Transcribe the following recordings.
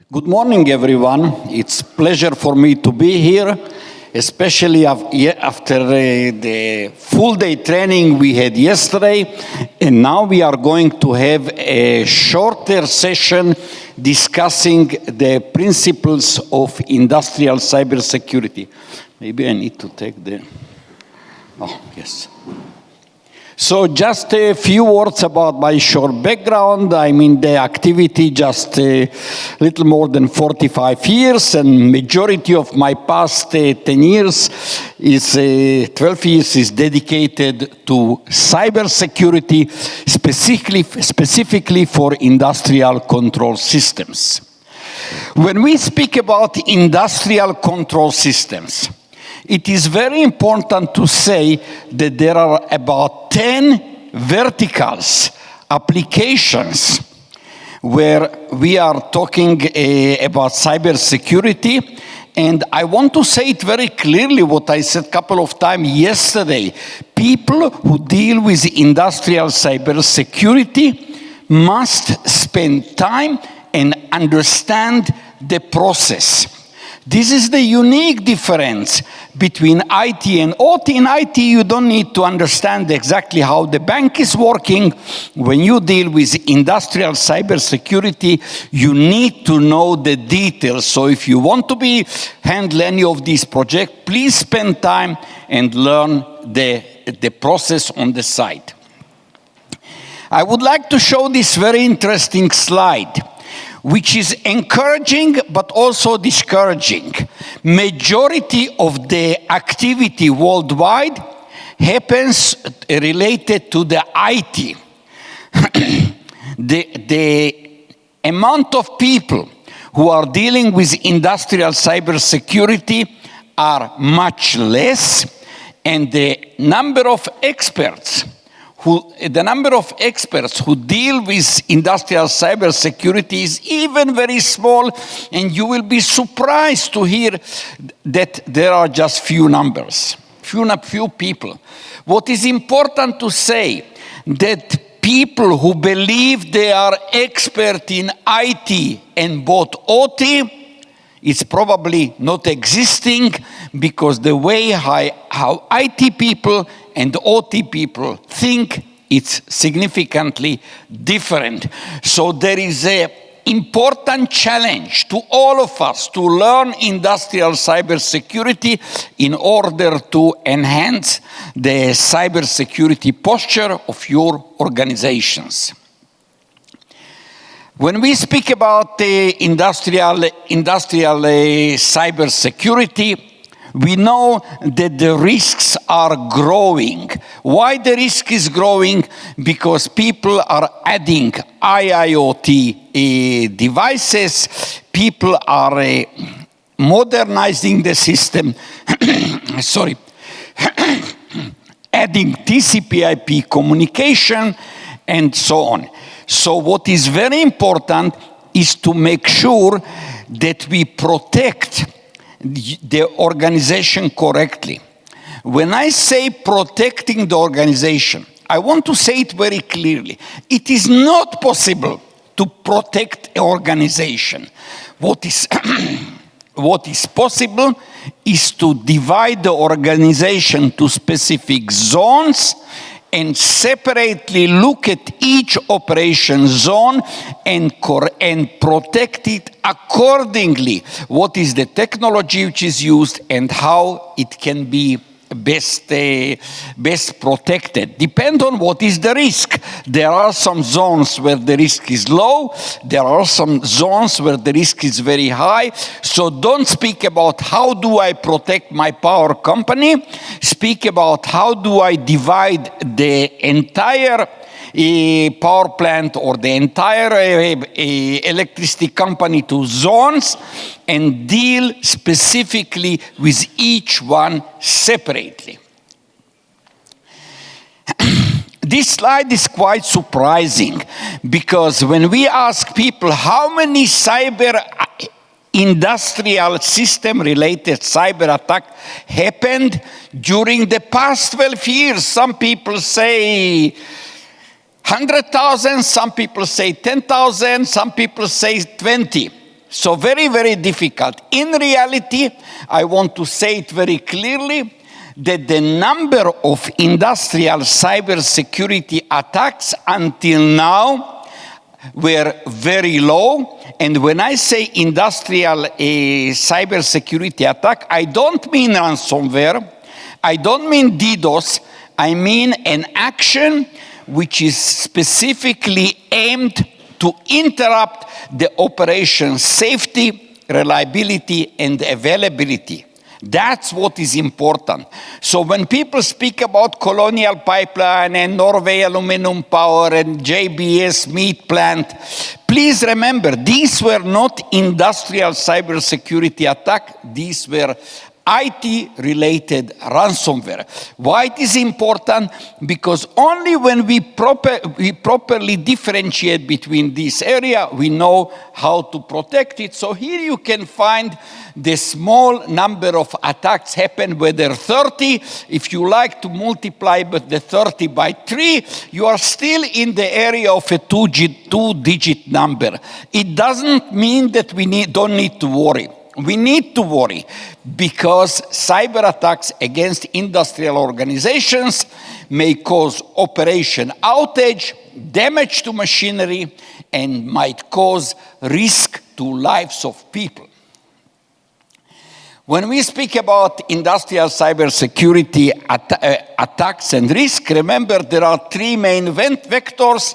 Good morning, everyone. It's a pleasure for me to be here, especially after the full-day training we had yesterday. And now we are going to have a shorter session discussing the principles of industrial cybersecurity. Maybe I need to take the... Oh, yes. So just a few words about my short background. I'm in the activity just a little more than 45 years, and majority of my past 10 years is 12 years is dedicated to cybersecurity, specifically for industrial control systems. When we speak about industrial control systems, it is very important to say that there are about 10 verticals, applications, where we are talking about cybersecurity. And I want to say it very clearly what I said a couple of times yesterday. People who deal with industrial cybersecurity must spend time and understand the process. This is the unique difference between IT and OT. In IT, you don't need to understand exactly how the bank is working. When you deal with industrial cybersecurity, you need to know the details. So if you want to handle any of these projects, please spend time and learn the process on the side. I would like to show this very interesting slide, which is encouraging but also discouraging. Majority of the activity worldwide happens related to the IT. The amount of people who are dealing with industrial cybersecurity are much less, and the number of experts who deal with industrial cybersecurity is even very small, and you will be surprised to hear that there are just few people. What is important to say, that people who believe they are expert in IT and both OT, it's probably not existing, because the way how IT people and OT people think, it's significantly different. So there is an important challenge to all of us to learn industrial cybersecurity in order to enhance the cybersecurity posture of your organizations. When we speak about industrial cybersecurity, we know that the risks are growing. Why the risk is growing? Because people are adding IIoT devices. People are modernizing the system. Sorry. Adding TCP/IP communication and so on. So what is very important is to make sure that we protect the organization correctly. When I say protecting the organization, I want to say it very clearly. It is not possible to protect an organization. What is possible is to divide the organization to specific zones and separately look at each operation zone and protect it accordingly. What is the technology which is used and how it can be best protected. Depend on what is the risk. There are some zones where the risk is low. There are some zones where the risk is very high. So don't speak about how do I protect my power company. Speak about how do I divide the entire power plant or the entire electricity company to zones and deal specifically with each one separately. This slide is quite surprising, because when we ask people how many industrial system-related cyber attack happened during the past 12 years, some people say 100,000, some people say 10,000, some people say 20. So very, very difficult. In reality, I want to say it very clearly, that the number of industrial cybersecurity attacks until now were very low. And when I say industrial cybersecurity attack, I don't mean ransomware, I don't mean DDoS, I mean an action which is specifically aimed to interrupt the operation's safety, reliability, and availability. That's what is important. So when people speak about Colonial Pipeline and Norway Aluminum Power and JBS meat plant, please remember, these were not industrial cybersecurity attacks. These were IT-related ransomware. Why it is important? Because only when we properly differentiate between this area, we know how to protect it. So here you can find the small number of attacks happen, whether 30, if you like to multiply but the 30 by 3, you are still in the area of a two-digit number. It doesn't mean that we don't need to worry. We need to worry because cyber attacks against industrial organizations may cause operation outage, damage to machinery, and might cause risk to lives of people. When we speak about industrial cybersecurity attacks and risk, remember there are three main vectors: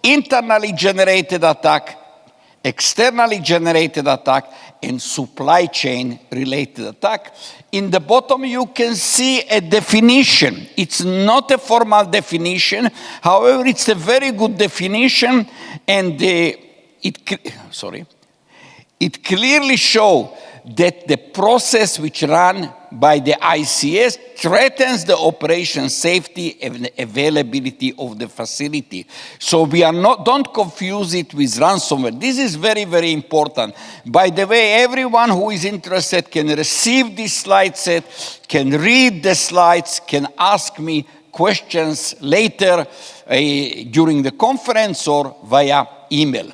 internally generated attack, externally generated attack, and supply chain related attack. In the bottom you can see a definition. It's not a formal definition, however it's a very good definition, and it clearly shows that the process which run by the ICS threatens the operation safety and availability of the facility. So we are don't confuse it with ransomware. This is very, very important. By the way, everyone who is interested can receive this slide set, can read the slides, can ask me questions later during the conference or via email.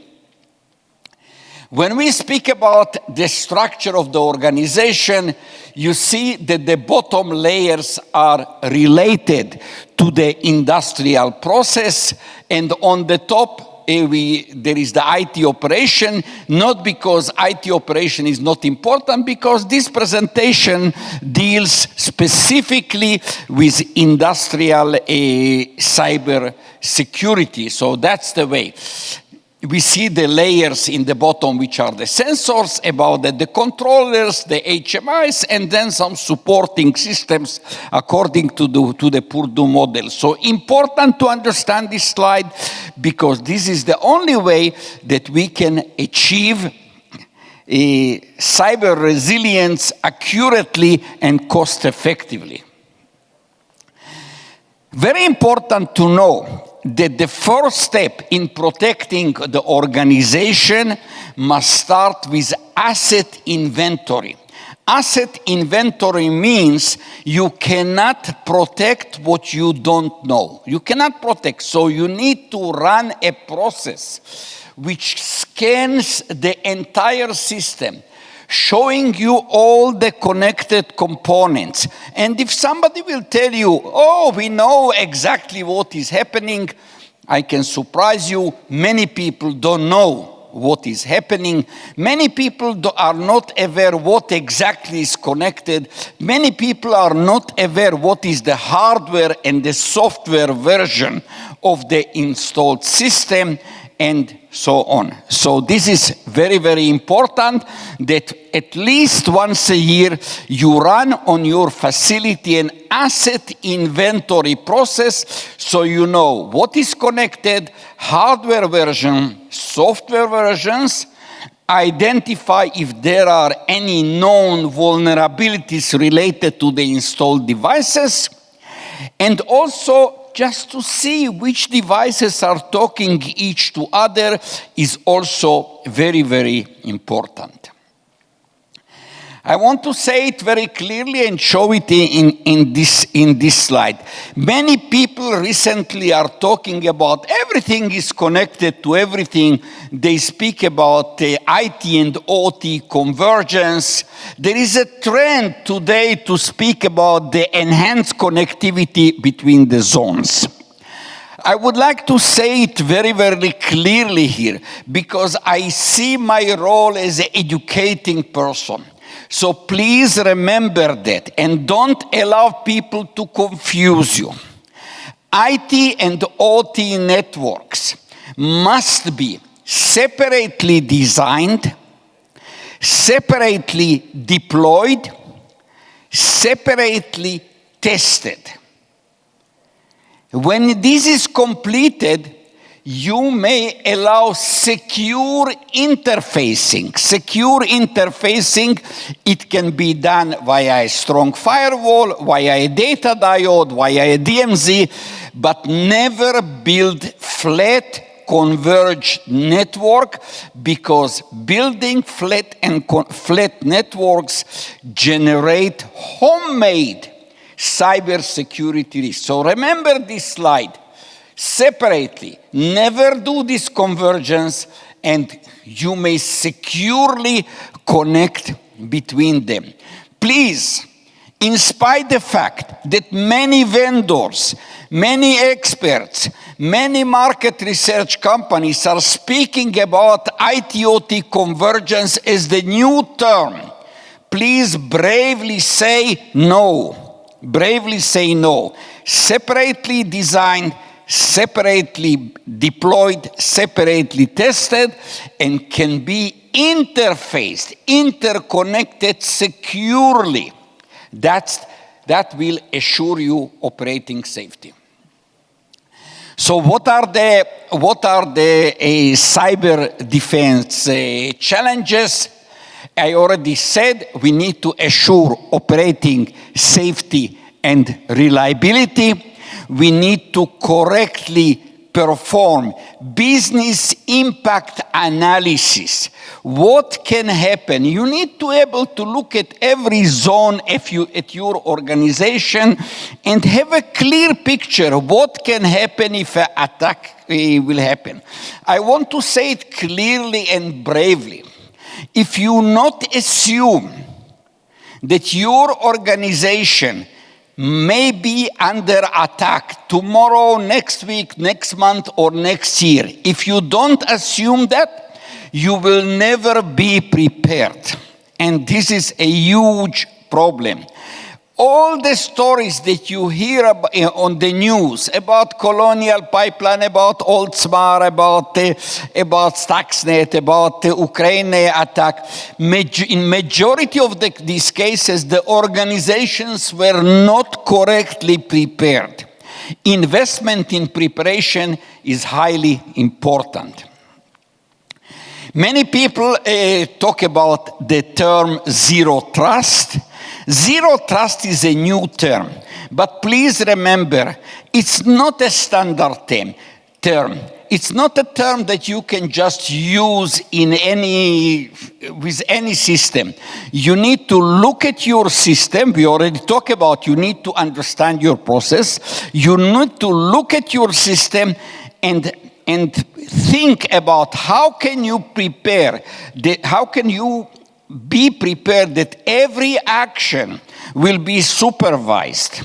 When we speak about the structure of the organization, you see that the bottom layers are related to the industrial process, and on the top there is the IT operation, not because IT operation is not important, because this presentation deals specifically with industrial cyber security. So that's the way. We see the layers in the bottom, which are the sensors, about the controllers, the HMIs, and then some supporting systems according to the Purdue model. So important to understand this slide, because this is the only way that we can achieve cyber resilience accurately and cost effectively. Very important to know that the first step in protecting the organization must start with asset inventory. Asset inventory means you cannot protect what you don't know. You cannot protect, so you need to run a process which scans the entire system, showing you all the connected components. And if somebody will tell you, oh, we know exactly what is happening, I can surprise you, many people don't know what is happening. Many people are not aware what exactly is connected. Many people are not aware what is the hardware and the software version of the installed system, and so on. So this is very, very important that at least once a year you run on your facility an asset inventory process, so you know what is connected, hardware version, software versions, identify if there are any known vulnerabilities related to the installed devices, and also just to see which devices are talking each to other is also very, very important. I want to say it very clearly and show it in this slide. Many people recently are talking about everything is connected to everything. They speak about IT and OT convergence. There is a trend today to speak about the enhanced connectivity between the zones. I would like to say it very, very clearly here because I see my role as an educating person. So please remember that and don't allow people to confuse you. IT and OT networks must be separately designed, separately deployed, separately tested. When this is completed, you may allow secure interfacing. Secure interfacing, it can be done via a strong firewall, via a data diode, via a DMZ, but never build flat converged network because building flat networks generate homemade cybersecurity risks. So remember this slide. Separately, never do this convergence, and you may securely connect between them. Please, in spite of the fact that many vendors, many experts, many market research companies are speaking about IT-OT convergence as the new term, please bravely say no. Bravely say no. Separately designed, separately deployed, separately tested, and can be interfaced, interconnected securely. That will assure you operating safety. So what are the cyber defense challenges? I already said we need to assure operating safety and reliability. We need to correctly perform business impact analysis. What can happen? You need to be able to look at every zone at your organization and have a clear picture of what can happen if an attack will happen. I want to say it clearly and bravely. If you not assume that your organization may be under attack tomorrow, next week, next month, or next year, if you don't assume that, you will never be prepared. And this is a huge problem. All the stories that you hear on the news about Colonial Pipeline, about Oldsmar, about Stuxnet, about the Ukraine attack, in majority of these cases, the organizations were not correctly prepared. Investment in preparation is highly important. Many people talk about the term zero trust. Zero trust is a new term, but please remember, it's not a standard term. It's not a term that you can just use with any system. You need to look at your system. We already talked about you need to understand your process. You need to look at your system and think about how can you prepare, how can you be prepared that every action will be supervised,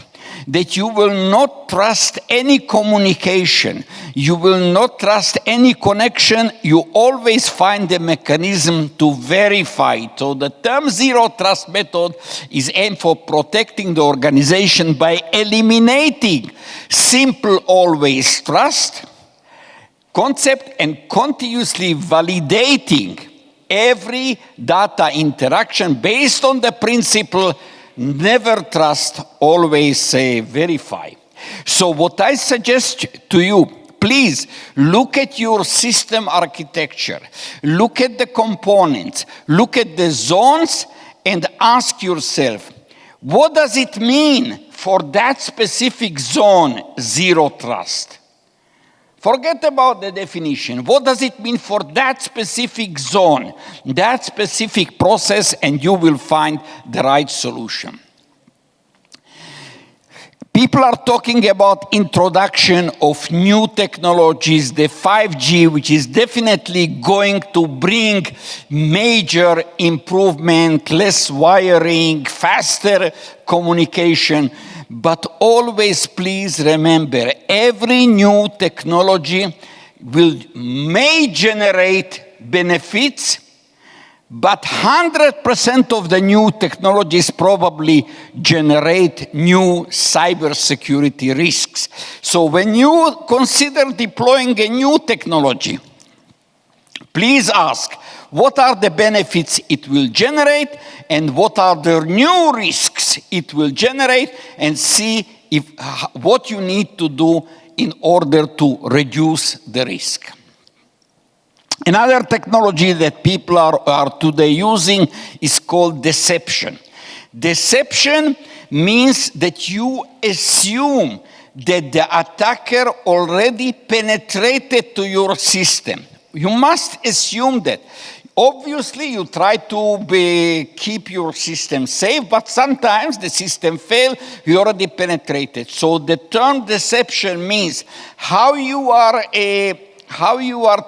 that you will not trust any communication, you will not trust any connection, you always find a mechanism to verify. So the term zero trust method is aimed for protecting the organization by eliminating simple always trust concept and continuously validating every data interaction based on the principle never trust, always verify. So what I suggest to you, please look at your system architecture, look at the components, look at the zones, and ask yourself, what does it mean for that specific zone, zero trust? Forget about the definition. What does it mean for that specific zone, that specific process, and you will find the right solution. People are talking about introduction of new technologies, the 5G, which is definitely going to bring major improvement, less wiring, faster communication. But always please remember, every new technology may generate benefits, but 100% of the new technologies probably generate new cybersecurity risks. So when you consider deploying a new technology, please ask, what are the benefits it will generate and what are the new risks it will generate, and see what you need to do in order to reduce the risk. Another technology that people are today using is called deception. Deception means that you assume that the attacker already penetrated to your system. You must assume that. Obviously, you try to keep your system safe, but sometimes the system fails, you already penetrated. So the term deception means how you are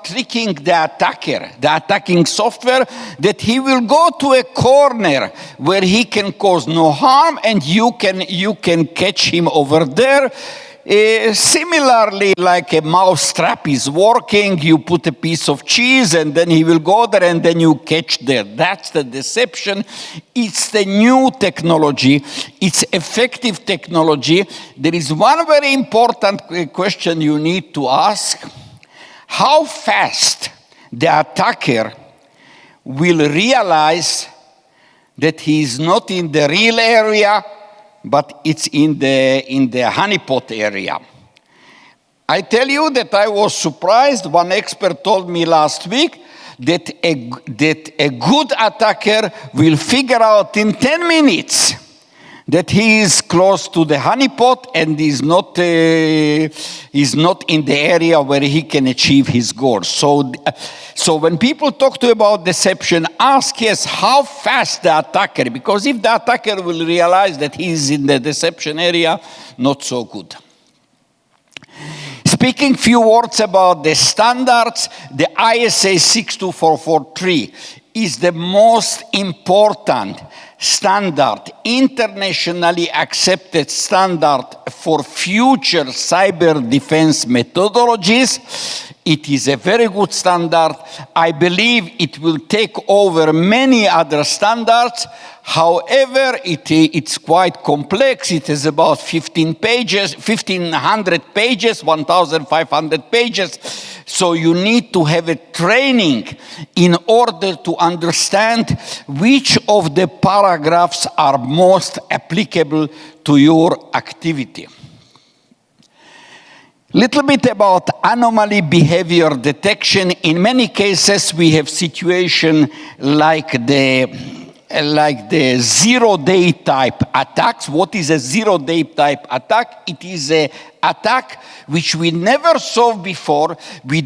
tricking the attacker, the attacking software, that he will go to a corner where he can cause no harm and you can catch him over there. Similarly, like a mousetrap is working, you put a piece of cheese and then he will go there and then you catch there. That's the deception. It's the new technology. It's effective technology. There is one very important question you need to ask. How fast the attacker will realize that he is not in the real area, but it's in the honeypot area. I tell you that I was surprised. One expert told me last week that a good attacker will figure out in 10 minutes that he is close to the honeypot and is not in the area where he can achieve his goals. So when people talk to you about deception, ask, yes, how fast the attacker, because if the attacker will realize that he is in the deception area, not so good. Speaking few words about the standards, the ISA 62443 is the most important standard, internationally accepted standard for future cyber defense methodologies. It is a very good standard. I believe it will take over many other standards. However, it's quite complex. It is about 1,500 pages, 1,500 pages. So you need to have a training in order to understand which of the paragraphs are most applicable to your activity. Little bit about anomaly behavior detection. In many cases, we have situation like the zero-day type attacks. What is a zero-day type attack? It is an attack which we never saw before. We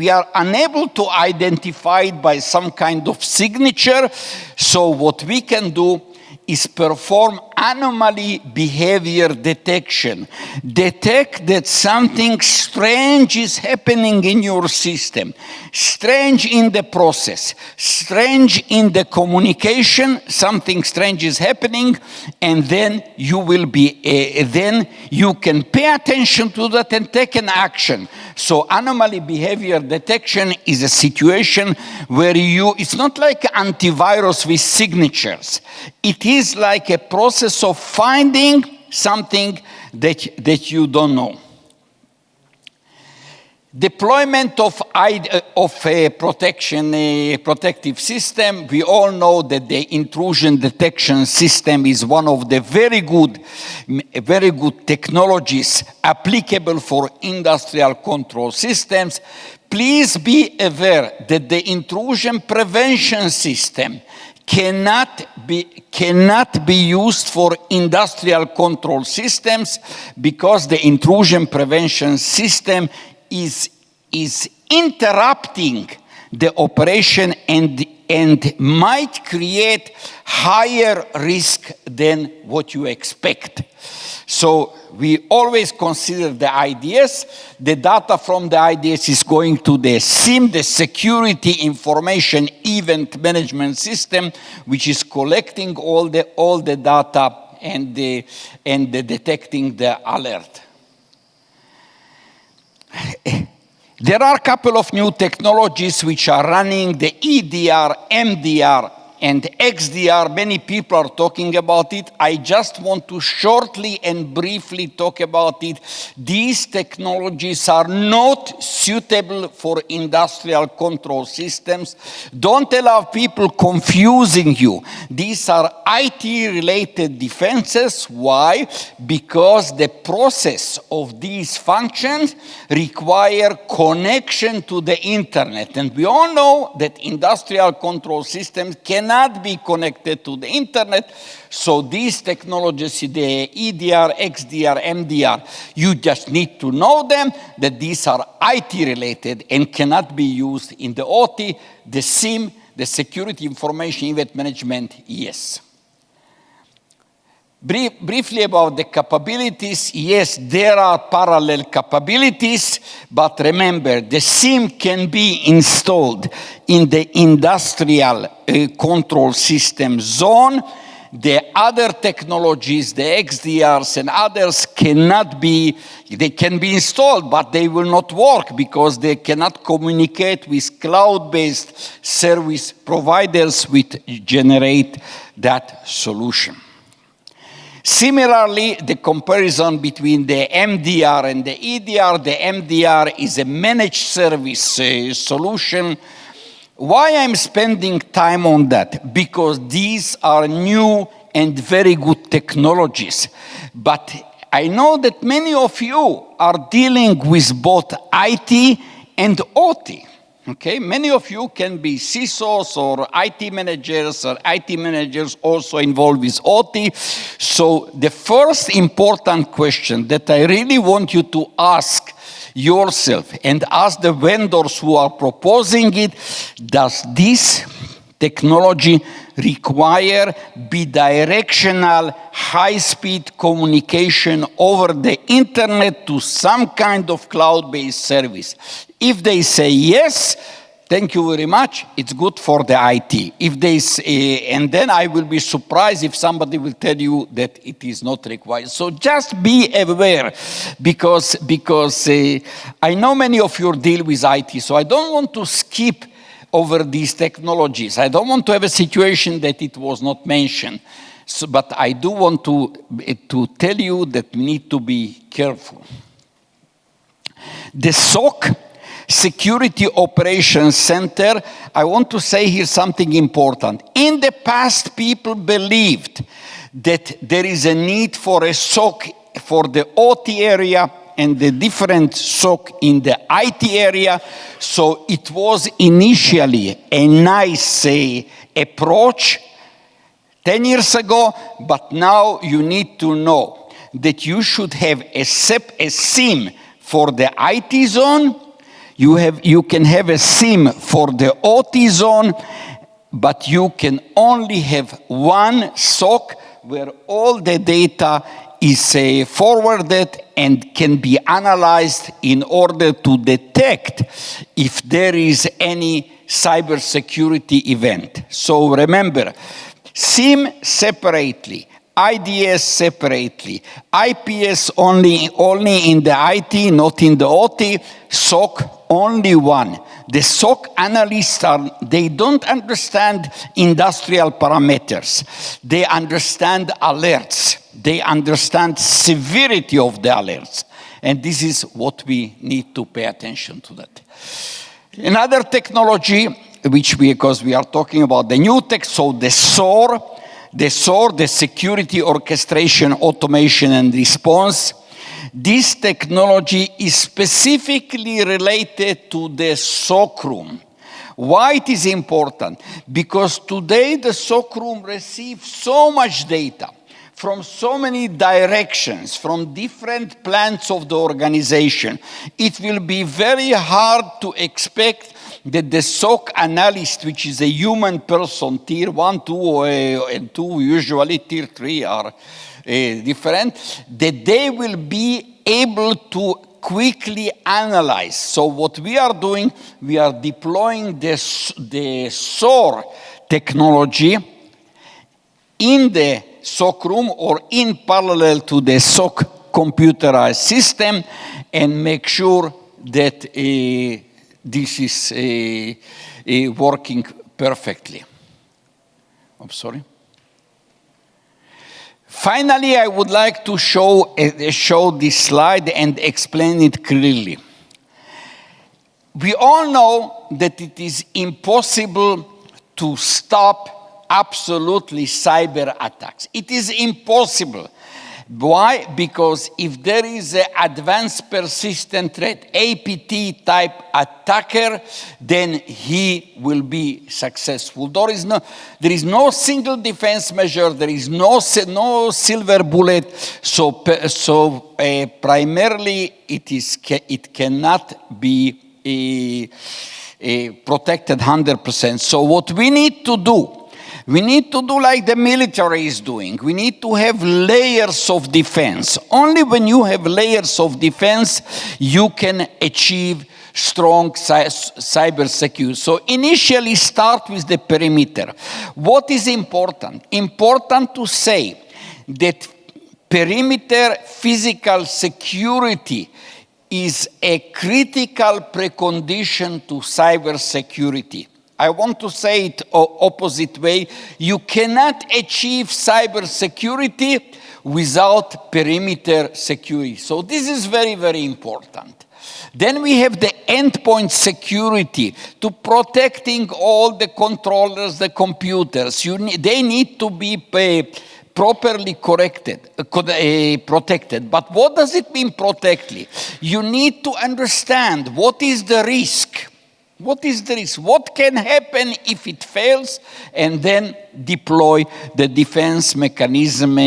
are unable to identify it by some kind of signature. So what we can do is perform anomaly behavior detection. Detect that something strange is happening in your system, strange in the process, strange in the communication, something strange is happening, and then you can pay attention to that and take an action. So anomaly behavior detection is a situation where it's not like antivirus with signatures. It is like a process of finding something that you don't know. Deployment of a protective system. We all know that the intrusion detection system is one of the very good technologies applicable for industrial control systems. Please be aware that the intrusion prevention system cannot be used for industrial control systems because the intrusion prevention system is interrupting the operation and might create higher risk than what you expect. So we always consider the IDS. The data from the IDS is going to the SIEM, the Security Information Event Management System, which is collecting all the data and detecting the alert. There are a couple of new technologies which are running, the EDR, MDR, and XDR. Many people are talking about it. I just want to shortly and briefly talk about it. These technologies are not suitable for industrial control systems. Don't allow people confusing you. These are IT-related defenses. Why? Because the process of these functions require connection to the internet. And we all know that industrial control systems cannot be connected to the internet. So these technologies, the EDR, XDR, MDR, you just need to know them, that these are IT-related and cannot be used in the OT, the SIEM, the Security Information Event Management, yes. Briefly about the capabilities, yes, there are parallel capabilities, but remember, the SIEM can be installed in the industrial control system zone. The other technologies, the XDRs and others they can be installed, but they will not work because they cannot communicate with cloud-based service providers which generate that solution. Similarly, the comparison between the MDR and the EDR, the MDR is a managed service solution. Why I'm spending time on that? Because these are new and very good technologies. But I know that many of you are dealing with both IT and OT. Okay, many of you can be CISOs or IT managers also involved with OT. So the first important question that I really want you to ask yourself and ask the vendors who are proposing it, does this technology require bidirectional high-speed communication over the internet to some kind of cloud-based service? If they say yes, thank you very much, it's good for the IT. If they say, and then I will be surprised if somebody will tell you that it is not required. So just be aware, because I know many of you deal with IT, so I don't want to skip over these technologies. I don't want to have a situation that it was not mentioned. So, but I do want to tell you that we need to be careful. The SOC, Security Operations Center, I want to say here something important. In the past, people believed that there is a need for a SOC for the OT area and the different SOC in the IT area. So it was initially a nice approach 10 years ago, but now you need to know that you should have a SIEM for the IT zone. You can have a SIEM for the OT zone, but you can only have one SOC where all the data is forwarded and can be analyzed in order to detect if there is any cybersecurity event. So remember, SIEM separately, IDS separately, IPS only in the IT, not in the OT, SOC only one. The SOC analysts they don't understand industrial parameters. They understand alerts. They understand severity of the alerts. And this is what we need to pay attention to that. Another technology, because we are talking about the new tech, so the SOAR, the Security Orchestration, Automation and Response. This technology is specifically related to the SOC room. Why it is important? Because today the SOC room receives so much data from so many directions, from different plans of the organization. It will be very hard to expect that the SOC analyst, which is a human person, tier 1, 2, and 2, usually tier 3 are different, that they will be able to quickly analyze. So what we are doing, we are deploying the SOAR technology in the SOC room or in parallel to the SOC computerized system and make sure that this is working perfectly. I'm sorry. Finally, I would like to show this slide and explain it clearly. We all know that it is impossible to stop absolutely cyber attacks. It is impossible. Why? Because if there is an advanced persistent threat, APT type attacker, then he will be successful. There is no single defense measure. There is no silver bullet. So primarily, it cannot be protected 100%. So what we need to do, we need to do like the military is doing. We need to have layers of defense. Only when you have layers of defense, you can achieve strong cybersecurity. So initially start with the perimeter. What is important? Important to say that perimeter physical security is a critical precondition to cybersecurity. I want to say it opposite way. You cannot achieve cybersecurity without perimeter security. So this is very, very important. Then we have the endpoint security to protecting all the controllers, the computers. They need to be properly protected. But what does it mean protectly? You need to understand what is the risk. What is the risk? What can happen if it fails? And then deploy the defense mechanism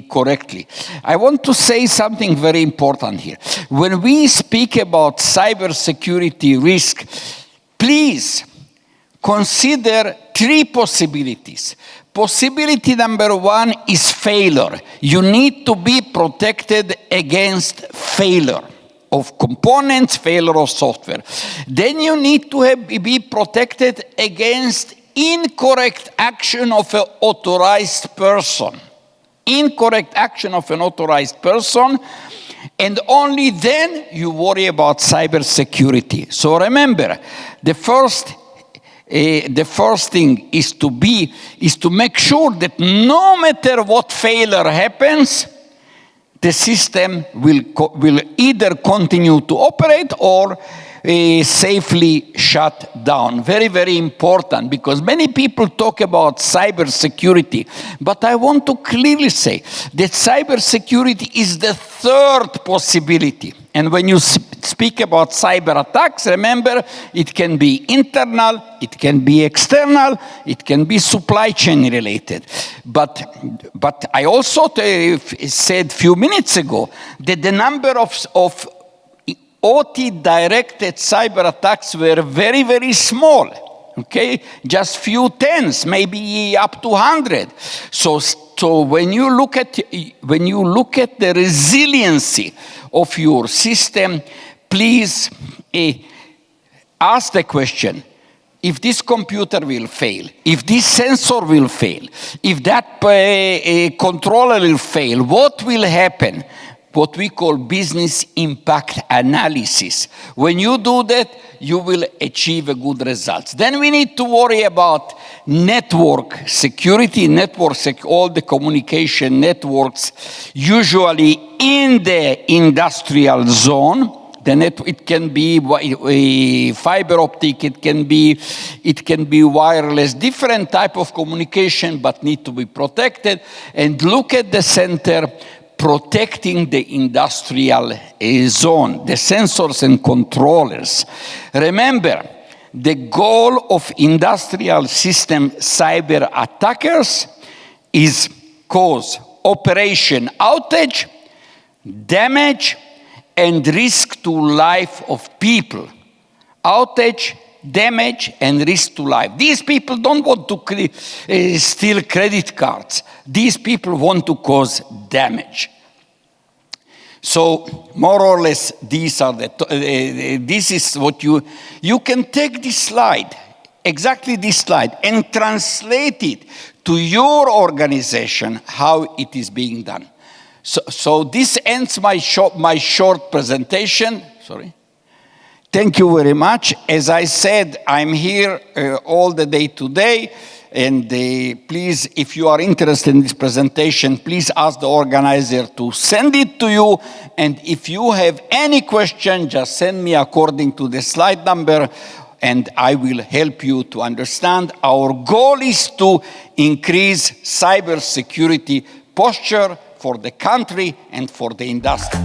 correctly. I want to say something very important here. When we speak about cybersecurity risk, please consider three possibilities. Possibility number one is failure. You need to be protected against failure of components, failure of software. Then you need to be protected against incorrect action of an authorized person. Incorrect action of an authorized person, and only then you worry about cybersecurity. So remember, the first thing is to make sure that no matter what failure happens, the system will either continue to operate or safely shut down. Very, very important, because many people talk about cybersecurity, but I want to clearly say that cybersecurity is the third possibility. And when you speak about cyber attacks, remember, it can be internal, it can be external, it can be supply chain related. But I also said a few minutes ago that the number of OT-directed cyber attacks were very, very small. Okay, just few tens, maybe up to 100. So when you look at the resiliency of your system, please ask the question: if this computer will fail, if this sensor will fail, if that controller will fail, what will happen? What we call business impact analysis. When you do that, you will achieve a good results. Then we need to worry about network security, all the communication networks, usually in the industrial zone. It can be fiber optic, it can be wireless, different type of communication, but need to be protected. And look at the center, protecting the industrial zone, the sensors and controllers. Remember, the goal of industrial system cyber attackers is cause operation outage, damage, and risk to life of people. Outage, damage, and risk to life. These people don't want to steal credit cards. These people want to cause damage. So more or less, these are this is what you can take this slide, exactly this slide, and translate it to your organization, how it is being done. So this ends my short presentation. Sorry. Thank you very much. As I said, I'm here all the day today. And please, if you are interested in this presentation, please ask the organizer to send it to you. And if you have any question, just send me according to the slide number, and I will help you to understand. Our goal is to increase cybersecurity posture for the country and for the industry.